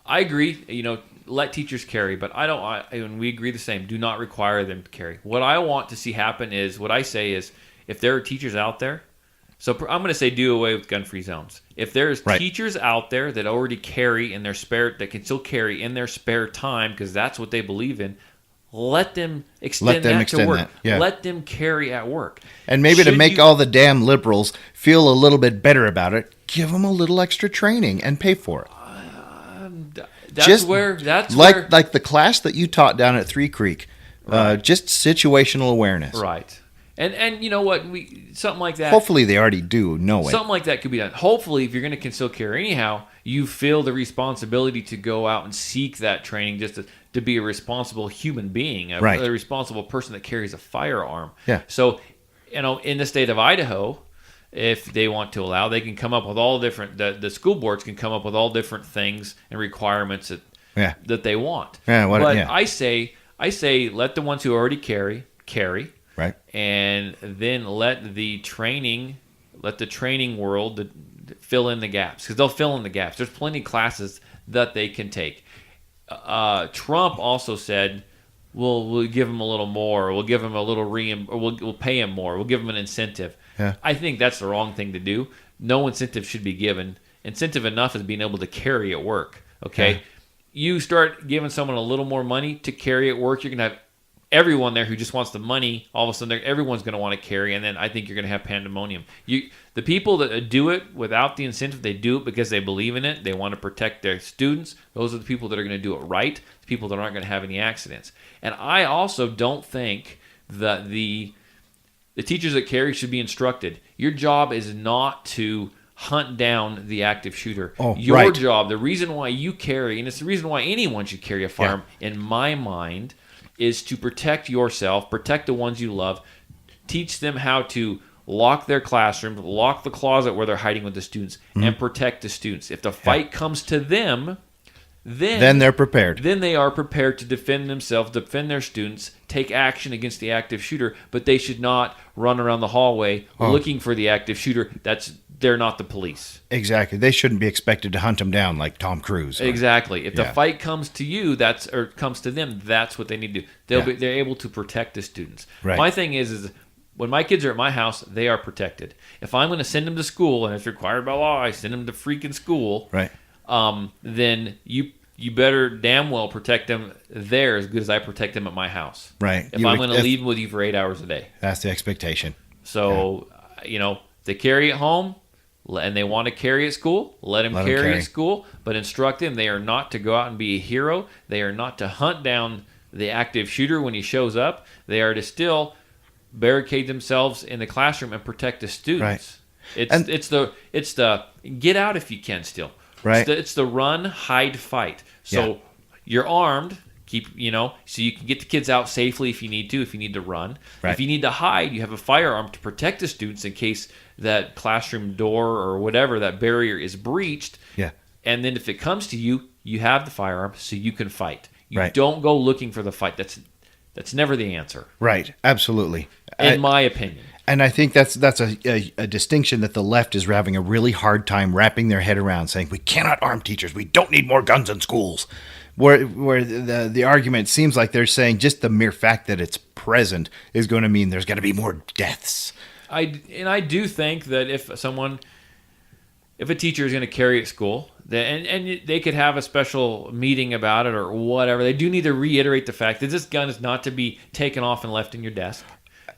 agree. Let teachers carry, but and we agree the same. Do not require them to carry. What I want to see happen is, what I say is, if there are teachers out there, so I'm going to say do away with gun-free zones. If there's teachers out there that already carry in their that can still carry in their spare time, because that's what they believe in, let them extend that to work. Let them carry at work. And maybe to make all the damn liberals feel a little bit better about it, give them a little extra training and pay for it. That's where like the class that you taught down at Three Creek, just situational awareness. Right. And you know what? Something like that. Hopefully they already do know it. Something like that could be done. Hopefully, if you're going to conceal carry anyhow, you feel the responsibility to go out and seek that training, just to be a responsible human being, a responsible person that carries a firearm. Yeah. So, in the state of Idaho, if they want to allow, they can come up with all different. The school boards can come up with all different things and requirements that they want. I say let the ones who already carry. Right. And then let the training world fill in the gaps, because they'll fill in the gaps. There's plenty of classes that they can take. Trump also said, we'll give them a little more, or we'll give them a little or we'll pay them more, we'll give them an incentive. Yeah. I think that's the wrong thing to do. No incentive should be given. Incentive enough is being able to carry at work. Okay. Yeah. You start giving someone a little more money to carry at work, you're going to have everyone there who just wants the money. All of a sudden, everyone's going to want to carry, and then I think you're going to have pandemonium. The people that do it without the incentive, they do it because they believe in it. They want to protect their students. Those are the people that are going to do it right. The people that aren't going to have any accidents. And I also don't think that the teachers that carry should be instructed. Your job is not to hunt down the active shooter. Your job, the reason why you carry, and it's the reason why anyone should carry a firearm, in my mind, is to protect yourself, protect the ones you love, teach them how to lock their classroom, lock the closet where they're hiding with the students, and protect the students. If the fight comes to them, then they're prepared. Then they are prepared to defend themselves, defend their students, take action against the active shooter, but they should not run around the hallway looking for the active shooter. They're not the police. Exactly. They shouldn't be expected to hunt them down like Tom Cruise. Exactly. If the fight comes to you, comes to them, that's what they need to do. They're able to protect the students. Right. My thing is when my kids are at my house, they are protected. If I'm going to send them to school, and it's required by law, I send them to freaking school. Right. Then you better damn well protect them there as good as I protect them at my house. Right. If I'm going to leave with you for 8 hours a day. That's the expectation. So, they carry at home, and they want to carry at school, let them carry at school, but instruct them they are not to go out and be a hero. They are not to hunt down the active shooter when he shows up. They are to still barricade themselves in the classroom and protect the students. Right. It's the get out if you can still. Right. It's the run, hide, fight. So you're armed, so you can get the kids out safely if you need to run. Right. If you need to hide, you have a firearm to protect the students in case that classroom door or whatever, that barrier is breached. Yeah. And then if it comes to you, you have the firearm so you can fight. You right. don't go looking for the fight. That's never the answer. Right. Absolutely. In my opinion. And I think that's a distinction that the left is having a really hard time wrapping their head around, saying we cannot arm teachers. We don't need more guns in schools. Where the argument seems like they're saying just the mere fact that it's present is going to mean there's going to be more deaths. I do think that if a teacher is going to carry at school, and they could have a special meeting about it or whatever, they do need to reiterate the fact that this gun is not to be taken off and left in your desk.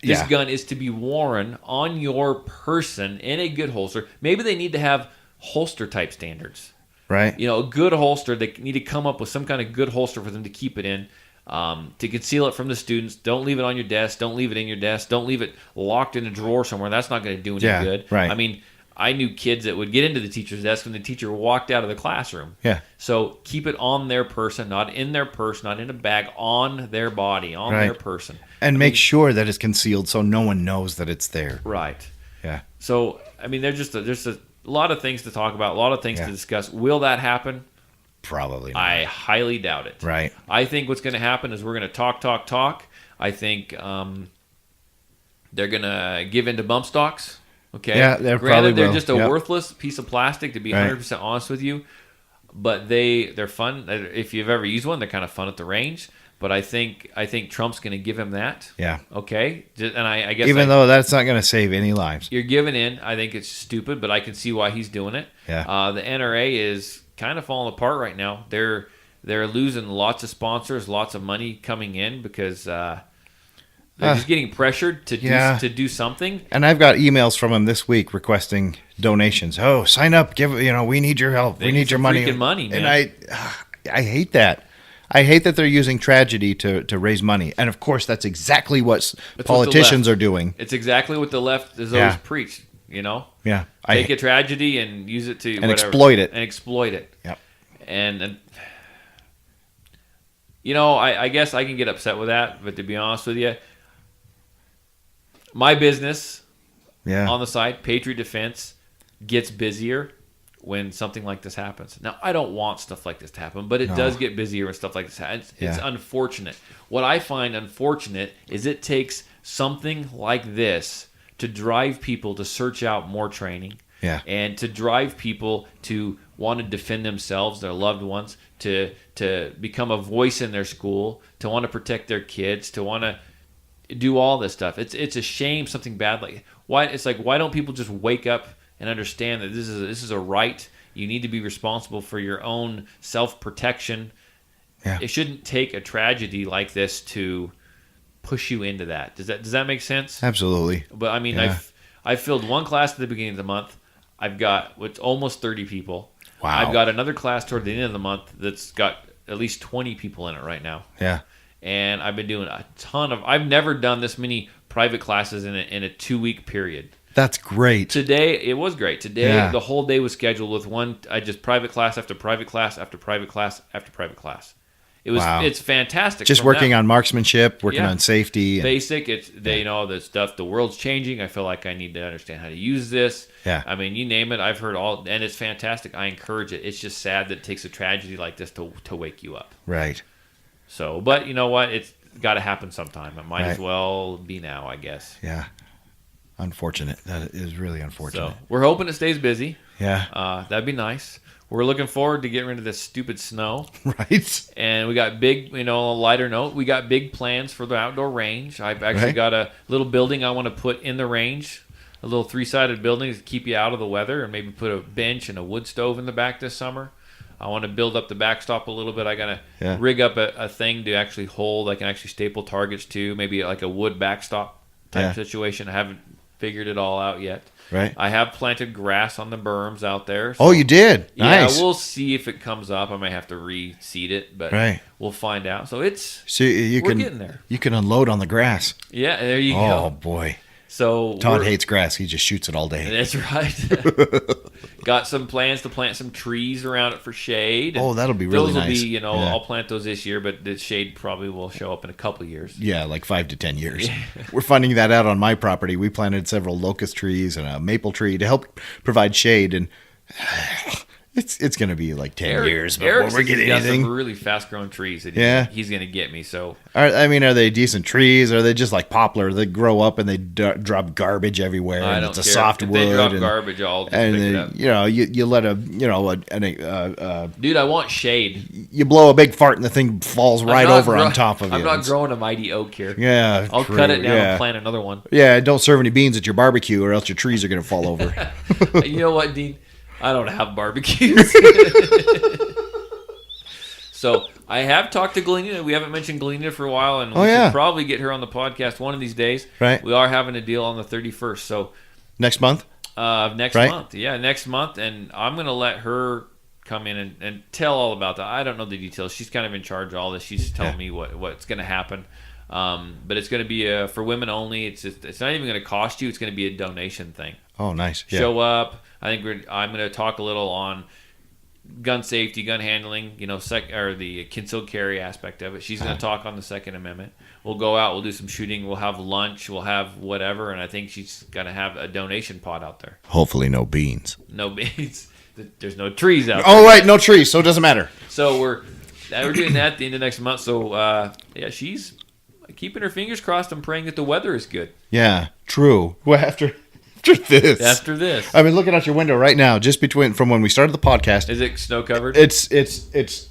This gun is to be worn on your person in a good holster. Maybe they need to have holster type standards. Right. A good holster. They need to come up with some kind of good holster for them to keep it in, to conceal it from the students. Don't leave it on your desk. Don't leave it in your desk. Don't leave it locked in a drawer somewhere. That's not going to do any good. Right. I mean, I knew kids that would get into the teacher's desk when the teacher walked out of the classroom. Yeah. So keep it on their person, not in their purse, not in a bag, on their body, on their person. And make sure that it's concealed so no one knows that it's there. Right. Yeah. So, I mean, there's a lot of things to talk about, a lot of things to discuss. Will that happen? Probably not. I highly doubt it. Right. I think what's going to happen is we're going to talk. I think they're going to give in to bump stocks. Okay. Yeah, they're just a worthless piece of plastic, to be 100% honest with you. But they're fun. If you've ever used one, they're kind of fun at the range. But I think Trump's going to give him that. Yeah. Okay. And I guess even though that's not going to save any lives. You're giving in. I think it's stupid, but I can see why he's doing it. Yeah. The NRA is kind of falling apart right now. They're losing lots of sponsors, lots of money coming in because they're just getting pressured to do something. And I've got emails from them this week requesting donations. Oh, sign up! We need your help. We need your money. Freaking money, man. And I hate that. I hate that they're using tragedy to raise money. And of course, that's exactly what politicians are doing. It's exactly what the left has always preached. Yeah. Take a tragedy and use it to exploit it. Yep. And I guess I can get upset with that, but to be honest with you, my business on the side, Patriot Defense, gets busier when something like this happens. Now, I don't want stuff like this to happen, but it does get busier when stuff like this happens. It's unfortunate. What I find unfortunate is it takes something like this to drive people to search out more training and to drive people to want to defend themselves, their loved ones, to become a voice in their school, to want to protect their kids, to want to do all this stuff. It's a shame something bad why don't people just wake up and understand that this is a right. You need to be responsible for your own self-protection. Yeah. It shouldn't take a tragedy like this to push you into that. Does that make sense? Absolutely. But I mean, I filled one class at the beginning of the month. I've got almost 30 people. Wow. I've got another class toward the end of the month that's got at least 20 people in it right now. Yeah. And I've been doing a ton of. I've never done this many private classes in a 2-week period. That's great. Today, it was great. Today, the whole day was scheduled with just private class after private class after private class after private class. It's fantastic. Just working on marksmanship, working on safety. Basic. The stuff, the world's changing. I feel like I need to understand how to use this. Yeah. I mean, you name it, I've heard all, and it's fantastic. I encourage it. It's just sad that it takes a tragedy like this to wake you up. Right. So, but you know what? It's got to happen sometime. It might as well be now, I guess. Yeah. Unfortunate. That is really unfortunate. So we're hoping it stays busy. Yeah. That'd be nice. We're looking forward to getting rid of this stupid snow. Right. And we got big, a lighter note, we got big plans for the outdoor range. I've actually got a little building I want to put in the range, a little 3-sided building to keep you out of the weather, and maybe put a bench and a wood stove in the back this summer. I want to build up the backstop a little bit. I got to rig up a thing to actually hold. I can actually staple targets to, maybe like a wood backstop type situation. I haven't figured it all out yet. Right. I have planted grass on the berms out there. So, oh, you did? Nice. Yeah, we'll see if it comes up. I might have to reseed it, but we'll find out. So we're getting there. You can unload on the grass. Yeah, there you go. Oh, boy. So Todd hates grass. He just shoots it all day. That's right. Got some plans to plant some trees around it for shade. Oh, that'll be really nice. Those will be, I'll plant those this year, but the shade probably will show up in a couple of years. Yeah, like 5 to 10 years. We're finding that out on my property. We planted several locust trees and a maple tree to help provide shade, and it's going to be like 10 years before we're getting anything. Got some really fast-growing trees that he's going to get me. So, are they decent trees? Or are they just like poplar? They grow up and they drop garbage everywhere, and it's a soft wood. They drop garbage, I'll just pick it up. You let dude, I want shade. You blow a big fart and the thing falls right over on top of you. I'm not growing a mighty oak here. Yeah, I'll cut it down and plant another one. Yeah, don't serve any beans at your barbecue, or else your trees are going to fall over. You know what, Dean? I don't have barbecues. So I have talked to Galena. We haven't mentioned Galena for a while, and we should probably get her on the podcast one of these days. Right. We are having a deal on the 31st. So next month? Next month. Yeah, next month. And I'm going to let her come in and tell all about that. I don't know the details. She's kind of in charge of all this. She's telling me what's going to happen. But it's going to be for women only. It's not even going to cost you. It's going to be a donation thing. Oh, nice. Yeah. Show up. I think I'm going to talk a little on gun safety, gun handling, or the concealed carry aspect of it. She's going to talk on the Second Amendment. We'll go out, we'll do some shooting, we'll have lunch, we'll have whatever, and I think she's going to have a donation pot out there. Hopefully no beans. No beans. There's no trees out there. Oh, right, no trees, so it doesn't matter. So we're doing that at the end of next month. So, she's keeping her fingers crossed and praying that the weather is good. Yeah, true. Well, after this. After this. I've been looking out your window right now, just from when we started the podcast. Is it snow covered? It's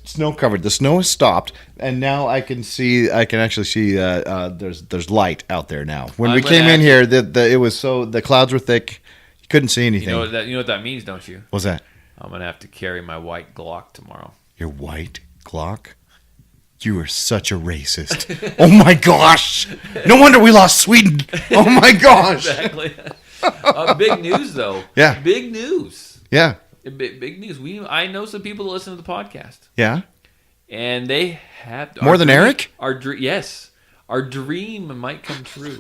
snow covered. The snow has stopped, and now I can actually see there's light out there now. When we came in here, the clouds were thick. You couldn't see anything. You know what that means, don't you? What's that? I'm gonna have to carry my white Glock tomorrow. Your white Glock? You are such a racist. Oh my gosh! No wonder we lost Sweden. Oh my gosh! Exactly. Big news, though. Yeah. Big news. Yeah. Big news. I know some people that listen to the podcast. Yeah. And they have more than Eric. Yes, our dream might come true.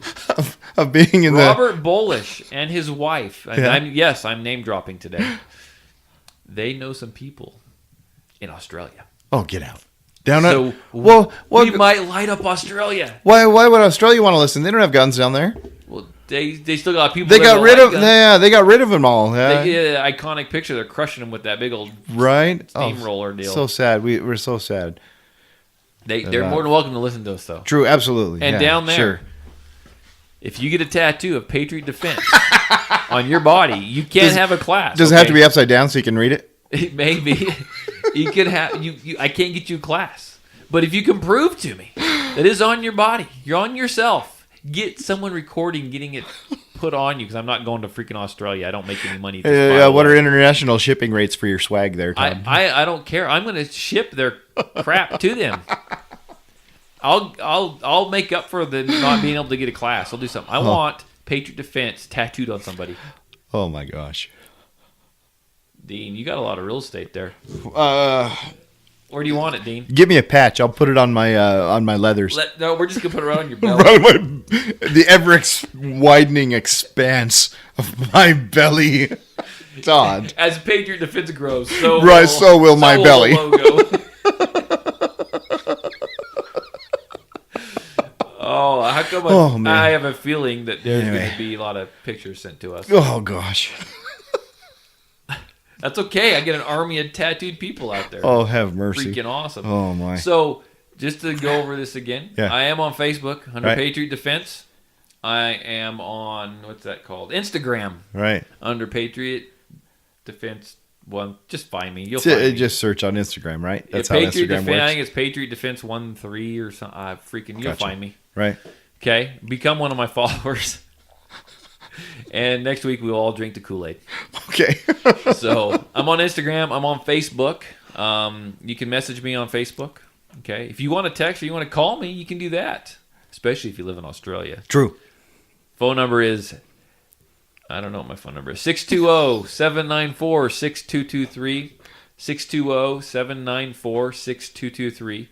of being in Robert Bolish and his wife. And Yeah. I'm name dropping today. They know some people in Australia. Oh, get out. We might light up Australia. Why would Australia want to listen? They don't have guns down there. Well, they still got people. They got rid of them all. Yeah. They get an iconic picture. They're crushing them with that big old steamroller deal. So sad. We're so sad. They're more than welcome to listen to us, though. True, absolutely. And yeah, down there, sure. if you get a tattoo of Patriot Defense on your body, you can't have a class. Does it have to be upside down so you can read it? Maybe. You can have I can't get you a class, but if you can prove to me that it's on your body, you're on yourself. Get someone recording, getting it put on you, because I'm not going to freaking Australia. I don't make any money. What are international shipping rates for your swag there, Todd? I don't care. I'm going to ship their crap to them. I'll make up for the not being able to get a class. I'll do something. I want Patriot Defense tattooed on somebody. Oh my gosh, Dean, you got a lot of real estate there. Where do you want it, Dean? Give me a patch. I'll put it on my leathers. No, we're just gonna put it on your belly. The ever widening expanse of my belly, Todd. As Patriot Defense grows, so will my belly. Logo. Oh, how come I have a feeling that there's going to be a lot of pictures sent to us? Oh gosh. That's okay. I get an army of tattooed people out there. Oh, have mercy. Freaking awesome. Oh, my. So, just to go over this again, I am on Facebook under Patriot Defense. I am on, what's that called? Instagram. Right. Under Patriot Defense. Well, just find me. You'll find me. Just search on Instagram, right? That's how Patriot Instagram Defense, works. I think it's Patriot Defense 13 or something. You'll find me. Right. Okay. Become one of my followers. And next week we'll all drink the Kool-Aid. Okay. So I'm on Instagram. I'm on Facebook. You can message me on Facebook. Okay. If you want to text or you want to call me, you can do that. Especially if you live in Australia. True. Phone number is, I don't know what my phone number is. 620-794-6223. 620-794-6223.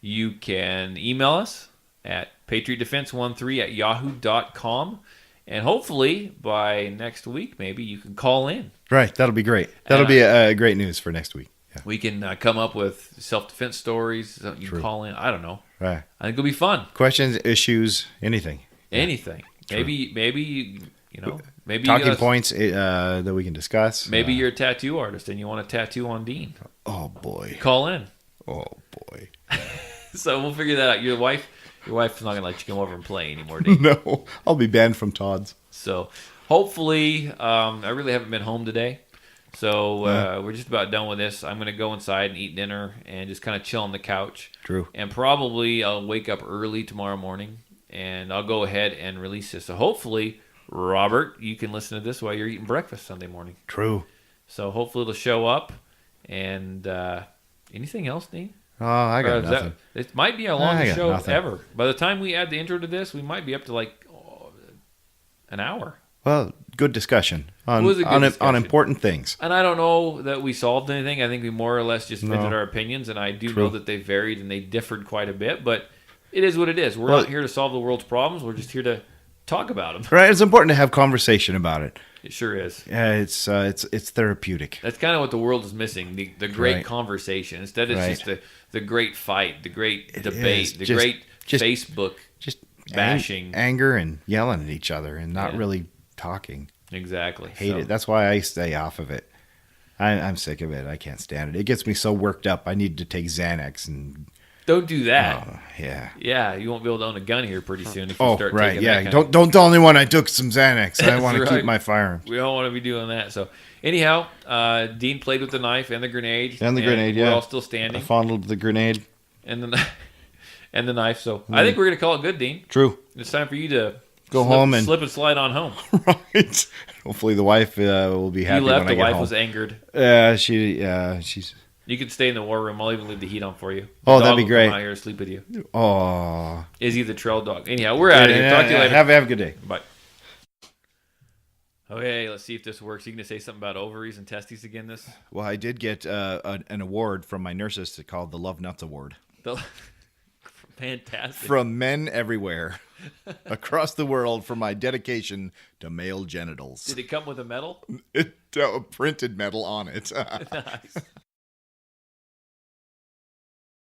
You can email us at patriotdefense13@yahoo.com. And hopefully, by next week, maybe you can call in. Right. That'll be great. That'll be great news for next week. Yeah. We can come up with self-defense stories. You can call in. I don't know. Right. I think it'll be fun. Questions, issues, anything. Anything. True. Maybe talking points that we can discuss. Maybe you're a tattoo artist and you want a tattoo on Dean. Oh, boy. Call in. Oh, boy. So we'll figure that out. Your wife's not going to let you come over and play anymore, Dean. No. I'll be banned from Todd's. So hopefully, I really haven't been home today. So we're just about done with this. I'm going to go inside and eat dinner and just kind of chill on the couch. True. And probably I'll wake up early tomorrow morning and I'll go ahead and release this. So hopefully, Robert, you can listen to this while you're eating breakfast Sunday morning. True. So hopefully it'll show up. And anything else, Dean? Oh, I got nothing. It might be our longest show nothing. ever. By the time we add the intro to this, we might be up to like an hour. Well, good discussion It was a good discussion. on important things. And I don't know that we solved anything. I think we more or less just vented No. our opinions, and I do True. know that they varied and they differed quite a bit, but it is what it is. We're not here to solve the world's problems. We're just here to talk about them. Right? It's important to have conversation about it. It sure is. Yeah, it's therapeutic. That's kind of what the world is missing, the great Right. conversation. Instead, it's Right. just the great fight, the great It debate, is. the Just- great just- Facebook Just bashing. anger and yelling at each other and not Yeah. really talking. Exactly. Hate So, it. That's why I stay off of it. I'm sick of it. I can't stand it. It gets me so worked up. I need to take Xanax and don't do that. yeah. Yeah, you won't be able to own a gun here pretty soon if you Oh, start right. taking Yeah. that kind of- Don't tell anyone I took some Xanax. I That's want to right. keep my firearms. We don't want to be doing that. So, anyhow, Dean played with the knife and the grenade. And the grenade, yeah. We're all still I standing. fondled the grenade. And the and the knife. So, I think we're going to call it good, Dean. True. It's time for you to Go home and slip and slide on home. right. Hopefully the wife will be happy You left. when I The get wife home. was angered. She's. You can stay in the war room. I'll even leave the heat on for you. Oh, The that'd dog be will great. Come out here to sleep with you. Oh. Izzy the trail dog. Anyhow, we're out of here. Talk to you later. Have a good day. Bye. Okay, let's see if this works. You going to say something about ovaries and testes again? This Well, I did get an award from my nurses called the Love Nuts Award. Fantastic. From men everywhere across the world for my dedication to male genitals. Did it come with a medal? It printed metal on it. Nice.